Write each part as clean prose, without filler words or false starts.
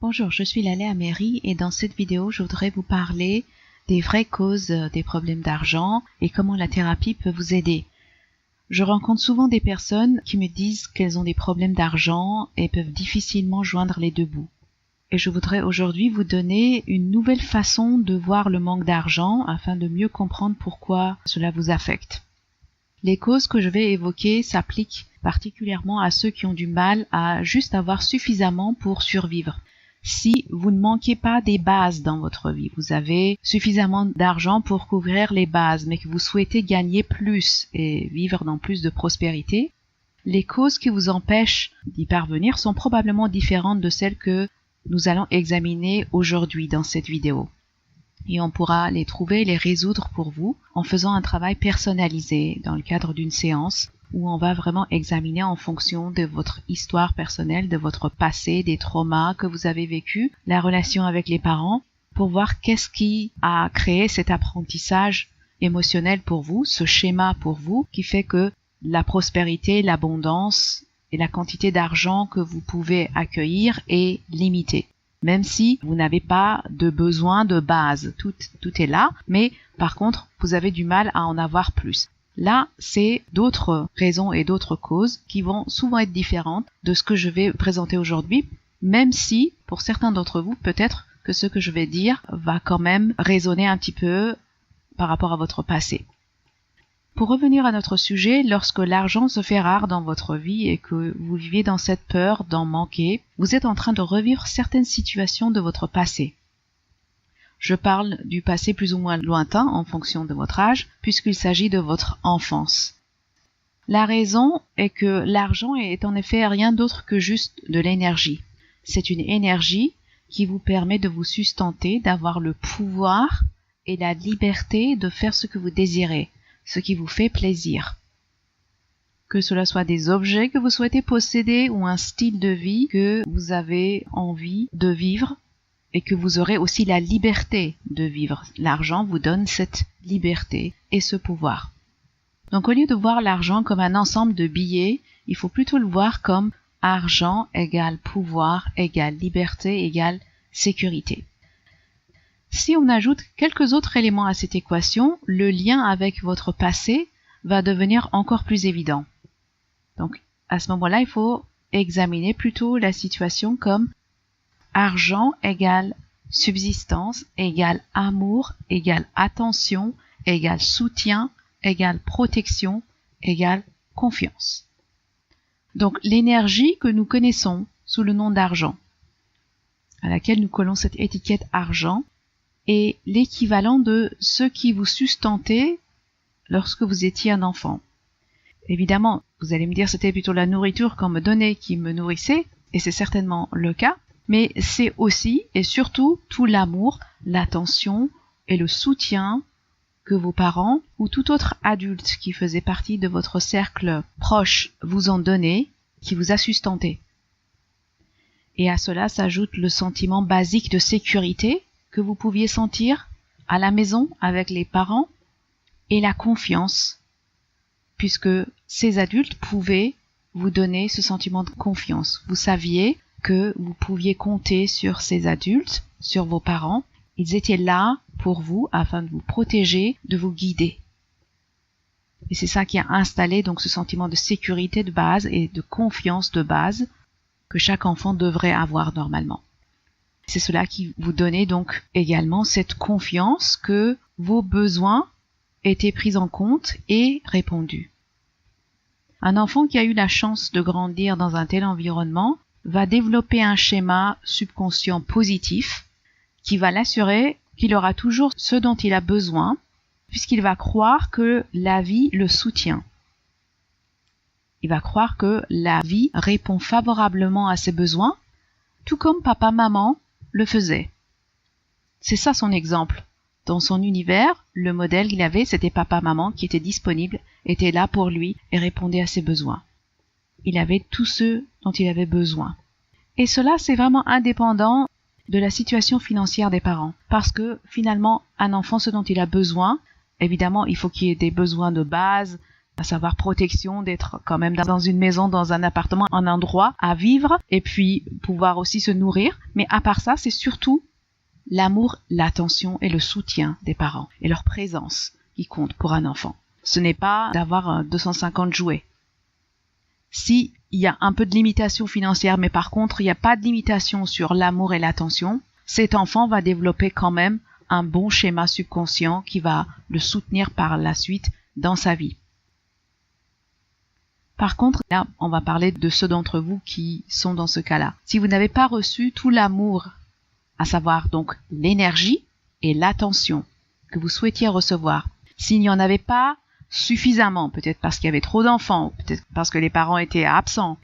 Bonjour, je suis Laléa Mary et dans cette vidéo, je voudrais vous parler des vraies causes des problèmes d'argent et comment la thérapie peut vous aider. Je rencontre souvent des personnes qui me disent qu'elles ont des problèmes d'argent et peuvent difficilement joindre les deux bouts. Et je voudrais aujourd'hui vous donner une nouvelle façon de voir le manque d'argent afin de mieux comprendre pourquoi cela vous affecte. Les causes que je vais évoquer s'appliquent particulièrement à ceux qui ont du mal à juste avoir suffisamment pour survivre. Si vous ne manquez pas des bases dans votre vie, vous avez suffisamment d'argent pour couvrir les bases, mais que vous souhaitez gagner plus et vivre dans plus de prospérité, les causes qui vous empêchent d'y parvenir sont probablement différentes de celles que nous allons examiner aujourd'hui dans cette vidéo. Et on pourra les trouver et les résoudre pour vous en faisant un travail personnalisé dans le cadre d'une séance où on va vraiment examiner en fonction de votre histoire personnelle, de votre passé, des traumas que vous avez vécus, la relation avec les parents, pour voir qu'est-ce qui a créé cet apprentissage émotionnel pour vous, ce schéma pour vous, qui fait que la prospérité, l'abondance et la quantité d'argent que vous pouvez accueillir est limitée. Même si vous n'avez pas de besoin de base, tout est là, mais par contre, vous avez du mal à en avoir plus. Là, c'est d'autres raisons et d'autres causes qui vont souvent être différentes de ce que je vais présenter aujourd'hui, même si, pour certains d'entre vous, peut-être que ce que je vais dire va quand même résonner un petit peu par rapport à votre passé. Pour revenir à notre sujet, lorsque l'argent se fait rare dans votre vie et que vous vivez dans cette peur d'en manquer, vous êtes en train de revivre certaines situations de votre passé. Je parle du passé plus ou moins lointain en fonction de votre âge, puisqu'il s'agit de votre enfance. La raison est que l'argent est en effet rien d'autre que juste de l'énergie. C'est une énergie qui vous permet de vous sustenter, d'avoir le pouvoir et la liberté de faire ce que vous désirez, ce qui vous fait plaisir. Que cela soit des objets que vous souhaitez posséder ou un style de vie que vous avez envie de vivre et que vous aurez aussi la liberté de vivre. L'argent vous donne cette liberté et ce pouvoir. Donc au lieu de voir l'argent comme un ensemble de billets, il faut plutôt le voir comme argent égale pouvoir égale liberté égale sécurité. Si on ajoute quelques autres éléments à cette équation, le lien avec votre passé va devenir encore plus évident. Donc, à ce moment-là, il faut examiner plutôt la situation comme argent égale subsistance égale amour égale attention égale soutien égale protection égale confiance. Donc, l'énergie que nous connaissons sous le nom d'argent, à laquelle nous collons cette étiquette argent, est l'équivalent de ce qui vous sustentait lorsque vous étiez un enfant. Évidemment, vous allez me dire c'était plutôt la nourriture qu'on me donnait qui me nourrissait, et c'est certainement le cas, mais c'est aussi et surtout tout l'amour, l'attention et le soutien que vos parents ou tout autre adulte qui faisait partie de votre cercle proche vous ont donné, qui vous a sustenté. Et à cela s'ajoute le sentiment basique de sécurité que vous pouviez sentir à la maison avec les parents et la confiance, puisque ces adultes pouvaient vous donner ce sentiment de confiance. Vous saviez que vous pouviez compter sur ces adultes, sur vos parents. Ils étaient là pour vous afin de vous protéger, de vous guider. Et c'est ça qui a installé donc ce sentiment de sécurité de base et de confiance de base que chaque enfant devrait avoir normalement. C'est cela qui vous donnait donc également cette confiance que vos besoins étaient pris en compte et répondus. Un enfant qui a eu la chance de grandir dans un tel environnement va développer un schéma subconscient positif qui va l'assurer qu'il aura toujours ce dont il a besoin puisqu'il va croire que la vie le soutient. Il va croire que la vie répond favorablement à ses besoins, tout comme papa-maman le faisait. C'est ça son exemple. Dans son univers, le modèle qu'il avait, c'était papa-maman qui était disponible, était là pour lui et répondait à ses besoins. Il avait tout ce dont il avait besoin. Et cela, c'est vraiment indépendant de la situation financière des parents. Parce que finalement, un enfant, ce dont il a besoin, évidemment, il faut qu'il y ait des besoins de base, à savoir protection, d'être quand même dans une maison, dans un appartement, un endroit à vivre, et puis pouvoir aussi se nourrir. Mais à part ça, c'est surtout l'amour, l'attention et le soutien des parents et leur présence qui compte pour un enfant. Ce n'est pas d'avoir 250 jouets. Si il y a un peu de limitation financière, mais par contre, il n'y a pas de limitation sur l'amour et l'attention, cet enfant va développer quand même un bon schéma subconscient qui va le soutenir par la suite dans sa vie. Par contre, là, on va parler de ceux d'entre vous qui sont dans ce cas-là. Si vous n'avez pas reçu tout l'amour, à savoir donc l'énergie et l'attention que vous souhaitiez recevoir, s'il n'y en avait pas suffisamment, peut-être parce qu'il y avait trop d'enfants, peut-être parce que les parents étaient absents,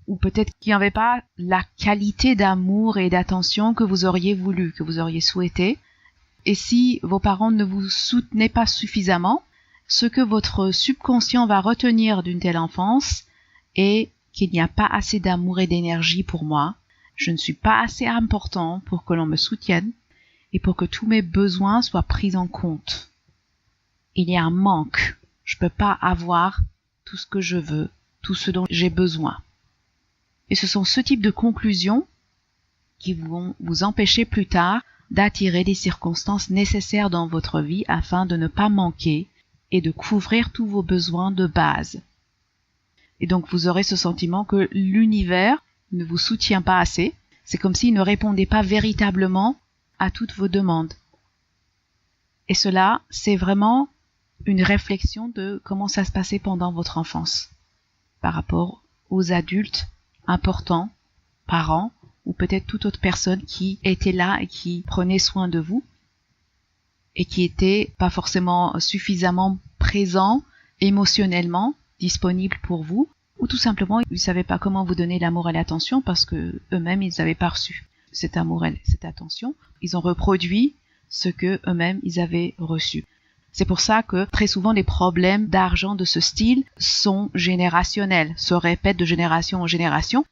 ou peut-être qu'il n'y avait pas la qualité d'amour et d'attention que vous auriez voulu, que vous auriez souhaité, et si vos parents ne vous soutenaient pas suffisamment, ce que votre subconscient va retenir d'une telle enfance est qu'il n'y a pas assez d'amour et d'énergie pour moi, je ne suis pas assez important pour que l'on me soutienne et pour que tous mes besoins soient pris en compte. Il y a un manque. Je ne peux pas avoir tout ce que je veux, tout ce dont j'ai besoin. Et ce sont ce type de conclusions qui vont vous empêcher plus tard d'attirer les circonstances nécessaires dans votre vie afin de ne pas manquer et de couvrir tous vos besoins de base. Et donc vous aurez ce sentiment que l'univers ne vous soutient pas assez. C'est comme s'il ne répondait pas véritablement à toutes vos demandes. Et cela, c'est vraiment une réflexion de comment ça se passait pendant votre enfance par rapport aux adultes importants, parents ou peut-être toute autre personne qui était là et qui prenait soin de vous et qui était pas forcément suffisamment présent émotionnellement, disponible pour vous, ou tout simplement ils ne savaient pas comment vous donner l'amour et l'attention parce que eux-mêmes ils n'avaient pas reçu cet amour et cette attention. Ils ont reproduit ce que eux-mêmes ils avaient reçu. C'est pour ça que très souvent les problèmes d'argent de ce style sont générationnels, se répètent de génération en génération,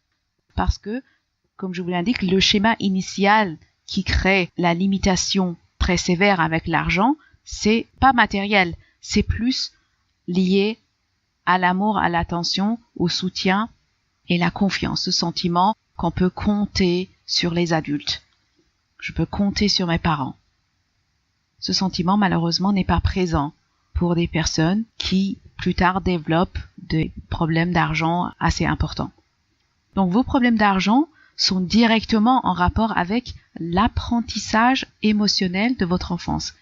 parce que, comme je vous l'indique, le schéma initial qui crée la limitation très sévère avec l'argent, c'est pas matériel, c'est plus lié à l'amour, à l'attention, au soutien et la confiance, ce sentiment qu'on peut compter sur les adultes. Je peux compter sur mes parents. Ce sentiment, malheureusement, n'est pas présent pour des personnes qui, plus tard, développent des problèmes d'argent assez importants. Donc, vos problèmes d'argent sont directement en rapport avec l'apprentissage émotionnel de votre enfance.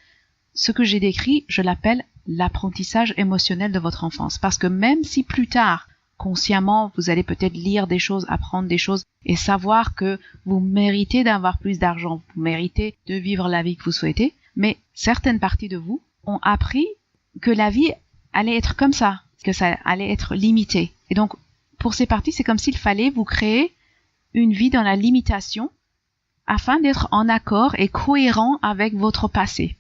Ce que j'ai décrit, je l'appelle l'apprentissage émotionnel de votre enfance. Parce que même si plus tard, consciemment, vous allez peut-être lire des choses, apprendre des choses et savoir que vous méritez d'avoir plus d'argent, vous méritez de vivre la vie que vous souhaitez, mais certaines parties de vous ont appris que la vie allait être comme ça, que ça allait être limité. Et donc, pour ces parties, c'est comme s'il fallait vous créer une vie dans la limitation afin d'être en accord et cohérent avec votre passé.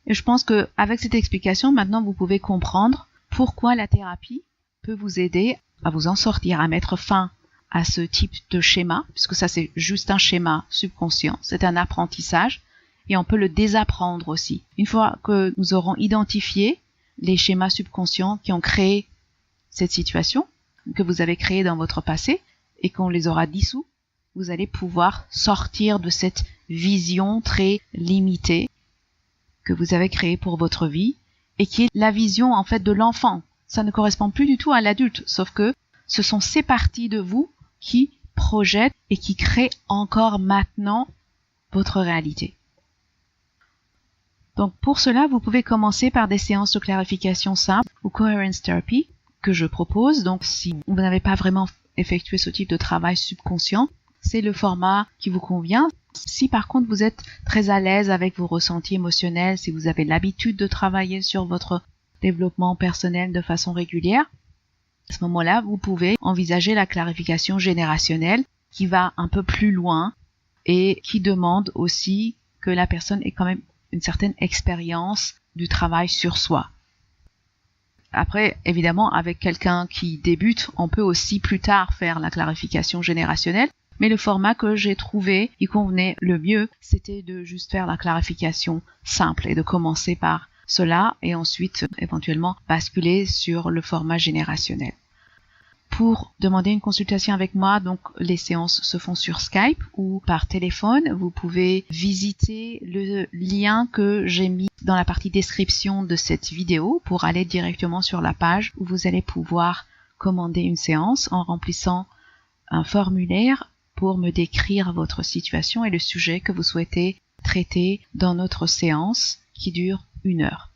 Et je pense que avec cette explication, maintenant, vous pouvez comprendre pourquoi la thérapie peut vous aider à vous en sortir, à mettre fin à ce type de schéma, puisque ça, c'est juste un schéma subconscient, c'est un apprentissage. Et on peut le désapprendre aussi. Une fois que nous aurons identifié les schémas subconscients qui ont créé cette situation, que vous avez créée dans votre passé, et qu'on les aura dissous, vous allez pouvoir sortir de cette vision très limitée que vous avez créée pour votre vie, et qui est la vision en fait de l'enfant. Ça ne correspond plus du tout à l'adulte, sauf que ce sont ces parties de vous qui projettent et qui créent encore maintenant votre réalité. Donc pour cela, vous pouvez commencer par des séances de clarification simple ou coherence therapy que je propose. Donc si vous n'avez pas vraiment effectué ce type de travail subconscient, c'est le format qui vous convient. Si par contre vous êtes très à l'aise avec vos ressentis émotionnels, si vous avez l'habitude de travailler sur votre développement personnel de façon régulière, à ce moment-là, vous pouvez envisager la clarification générationnelle qui va un peu plus loin et qui demande aussi que la personne ait quand même une certaine expérience du travail sur soi. Après, évidemment, avec quelqu'un qui débute, on peut aussi plus tard faire la clarification générationnelle, mais le format que j'ai trouvé qui convenait le mieux, c'était de juste faire la clarification simple et de commencer par cela et ensuite éventuellement basculer sur le format générationnel. Pour demander une consultation avec moi, donc les séances se font sur Skype ou par téléphone. Vous pouvez visiter le lien que j'ai mis dans la partie description de cette vidéo pour aller directement sur la page où vous allez pouvoir commander une séance en remplissant un formulaire pour me décrire votre situation et le sujet que vous souhaitez traiter dans notre séance qui dure 1 heure.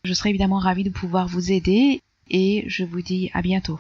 Je serai évidemment ravie de pouvoir vous aider et je vous dis à bientôt.